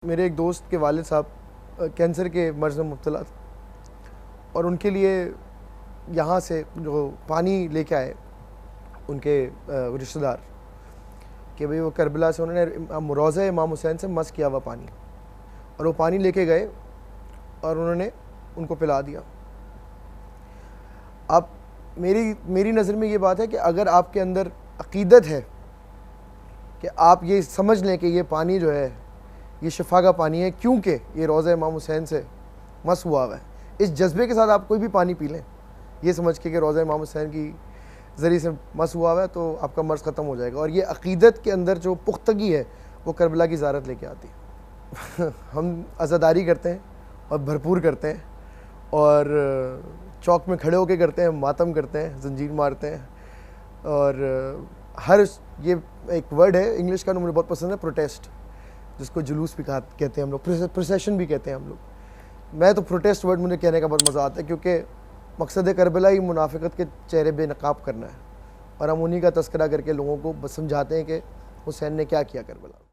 मेरे एक दोस्त के वालिद साहब कैंसर के मर्ज़ में मुब्तला थे और उनके लिए यहाँ से जो पानी लेके आए उनके रिश्तेदार कि भाई वो करबला से उन्होंने रोज़ा इमाम हुसैन से मस किया हुआ पानी और वो पानी लेके गए और उन्होंने उनको पिला दिया। अब मेरी नज़र में ये बात है कि अगर आपके अंदर अक़ीदत है कि आप ये समझ लें कि ये पानी जो है ये शिफा का पानी है क्योंकि ये रोज़ा इमाम हुसैन से मस हुआ है, इस जज्बे के साथ आप कोई भी पानी पी लें ये समझ के कि रोज़ा इमाम हुसैन की ज़रिए से मस हुआ है तो आपका मर्ज़ ख़त्म हो जाएगा। और ये अक़ीदत के अंदर जो पुख्तगी है वो करबला की ज़ियारत लेके आती है। हम अज़ादारी करते हैं और भरपूर करते हैं और चौक में खड़े होकर करते हैं, मातम करते हैं, जंजीर मारते हैं और हर ये एक वर्ड है इंग्लिश का मुझे बहुत पसंद है, प्रोटेस्ट, जिसको जुलूस भी कहते हैं हम लोग, प्रोसेशन भी कहते हैं हम लोग। मैं तो प्रोटेस्ट वर्ड मुझे कहने का बहुत मज़ा आता है क्योंकि मकसद करबला ही मुनाफिकत के चेहरे बेनकाब करना है और हम उन्हीं का तस्करा करके लोगों को समझाते हैं कि हुसैन ने क्या किया करबला।